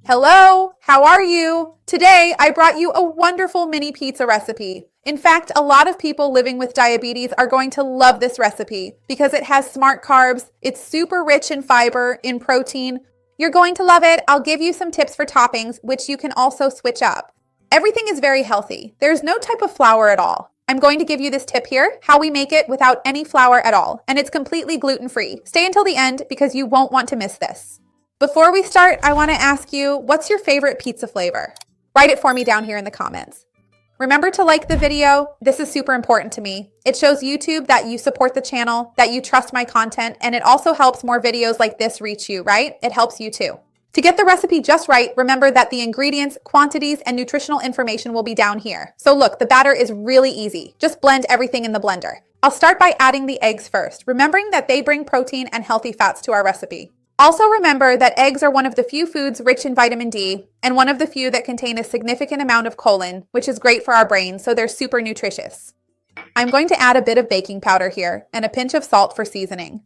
Hello, how are you? Today, I brought you a wonderful mini pizza recipe. In fact, a lot of people living with diabetes are going to love this recipe because it has smart carbs, it's super rich in fiber, in protein. You're going to love it. I'll give you some tips for toppings, which you can also switch up. Everything is very healthy. There's no type of flour at all. I'm going to give you this tip here, how we make it without any flour at all, and it's completely gluten-free. Stay until the end because you won't want to miss this. Before we start, I want to ask you, what's your favorite pizza flavor? Write it for me down here in the comments. Remember to like the video. This is super important to me. It shows YouTube that you support the channel, that you trust my content, and it also helps more videos like this reach you, right? It helps you too. To get the recipe just right, remember that the ingredients, quantities, and nutritional information will be down here. So look, the batter is really easy. Just blend everything in the blender. I'll start by adding the eggs first, remembering that they bring protein and healthy fats to our recipe. Also remember that eggs are one of the few foods rich in vitamin D and one of the few that contain a significant amount of choline, which is great for our brain, so they're super nutritious. I'm going to add a bit of baking powder here and a pinch of salt for seasoning.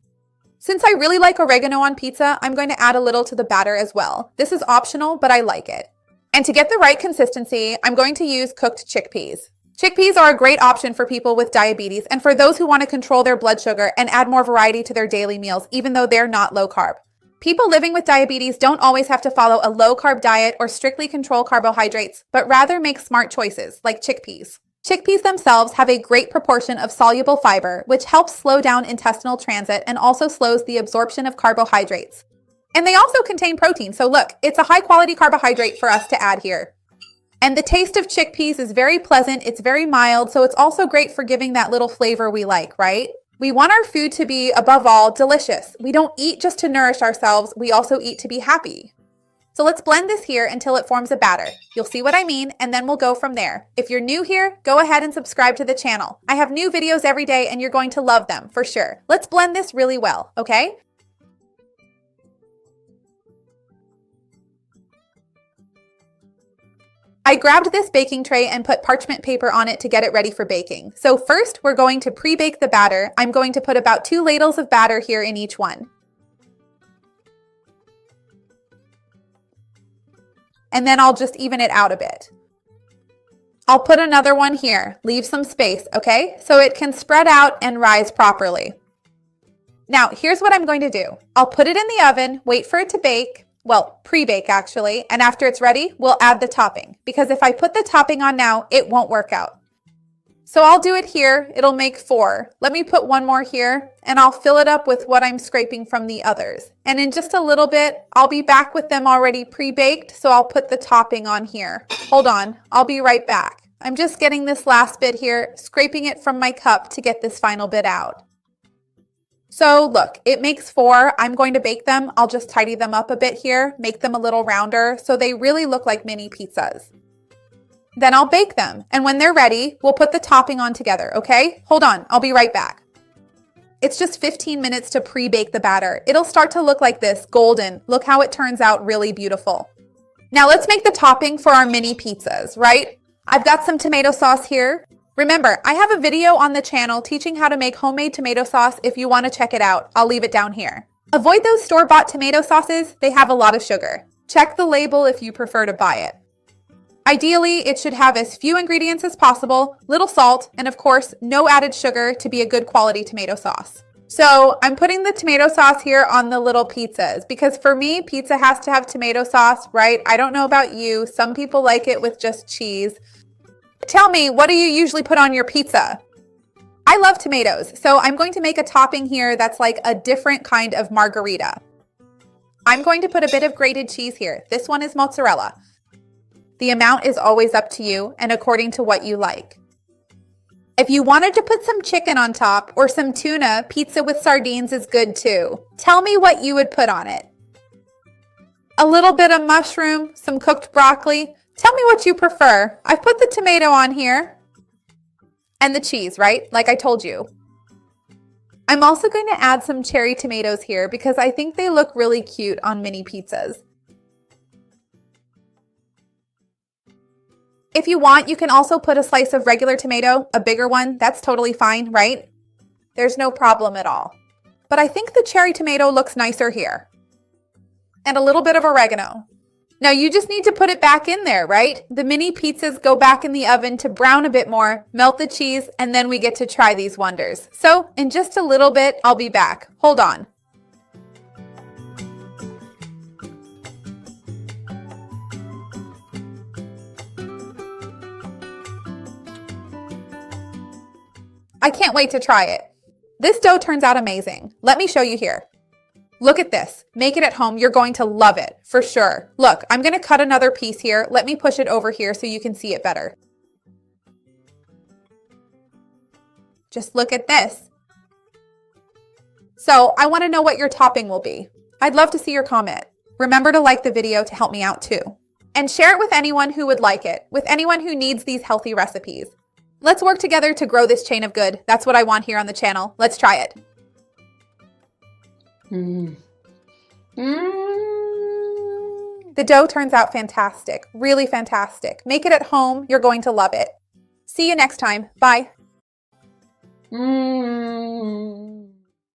Since I really like oregano on pizza, I'm going to add a little to the batter as well. This is optional, but I like it. And to get the right consistency, I'm going to use cooked chickpeas. Chickpeas are a great option for people with diabetes and for those who want to control their blood sugar and add more variety to their daily meals, even though they're not low carb. People living with diabetes don't always have to follow a low-carb diet or strictly control carbohydrates, but rather make smart choices, like chickpeas. Chickpeas themselves have a great proportion of soluble fiber, which helps slow down intestinal transit and also slows the absorption of carbohydrates. And they also contain protein, so look, it's a high-quality carbohydrate for us to add here. And the taste of chickpeas is very pleasant, it's very mild, so it's also great for giving that little flavor we like, right? We want our food to be, above all, delicious. We don't eat just to nourish ourselves, we also eat to be happy. So let's blend this here until it forms a batter. You'll see what I mean, and then we'll go from there. If you're new here, go ahead and subscribe to the channel. I have new videos every day and you're going to love them, for sure. Let's blend this really well, okay? I grabbed this baking tray and put parchment paper on it to get it ready for baking. So first, we're going to pre-bake the batter. I'm going to put about 2 ladles of batter here in each one. And then I'll just even it out a bit. I'll put another one here. Leave some space, okay? So it can spread out and rise properly. Now, here's what I'm going to do. I'll put it in the oven, wait for it to bake. Well, pre-bake actually, and after it's ready, we'll add the topping, because if I put the topping on now, it won't work out. So I'll do it here, it'll make 4. Let me put one more here, and I'll fill it up with what I'm scraping from the others. And in just a little bit, I'll be back with them already pre-baked, so I'll put the topping on here. Hold on, I'll be right back. I'm just getting this last bit here, scraping it from my cup to get this final bit out. So look, it makes 4. I'm going to bake them. I'll just tidy them up a bit here, make them a little rounder so they really look like mini pizzas. Then I'll bake them, and when they're ready, we'll put the topping on together, okay? Hold on, I'll be right back. It's just 15 minutes to pre-bake the batter. It'll start to look like this, golden. Look how it turns out really beautiful. Now let's make the topping for our mini pizzas, right? I've got some tomato sauce here. Remember, I have a video on the channel teaching how to make homemade tomato sauce if you want to check it out. I'll leave it down here. Avoid those store-bought tomato sauces. They have a lot of sugar. Check the label if you prefer to buy it. Ideally, it should have as few ingredients as possible, little salt, and of course, no added sugar to be a good quality tomato sauce. So I'm putting the tomato sauce here on the little pizzas because for me, pizza has to have tomato sauce, right? I don't know about you. Some people like it with just cheese. Tell me, what do you usually put on your pizza? I love tomatoes, so I'm going to make a topping here that's like a different kind of margarita. I'm going to put a bit of grated cheese here. This one is mozzarella. The amount is always up to you and according to what you like. If you wanted to put some chicken on top or some tuna, pizza with sardines is good too. Tell me what you would put on it. A little bit of mushroom, some cooked broccoli. Tell me what you prefer. I've put the tomato on here. And the cheese, right? Like I told you. I'm also going to add some cherry tomatoes here because I think they look really cute on mini pizzas. If you want, you can also put a slice of regular tomato, a bigger one. That's totally fine, right? There's no problem at all. But I think the cherry tomato looks nicer here. And a little bit of oregano. Now you just need to put it back in there, right? The mini pizzas go back in the oven to brown a bit more, melt the cheese, and then we get to try these wonders. So in just a little bit, I'll be back. Hold on. I can't wait to try it. This dough turns out amazing. Let me show you here. Look at this. Make it at home. You're going to love it, for sure. Look, I'm going to cut another piece here. Let me push it over here so you can see it better. Just look at this. So I want to know what your topping will be. I'd love to see your comment. Remember to like the video to help me out too. And share it with anyone who would like it, with anyone who needs these healthy recipes. Let's work together to grow this chain of good. That's what I want here on the channel. Let's try it. The dough turns out fantastic, really fantastic. Make it at home. You're going to love it. See you next time. Bye.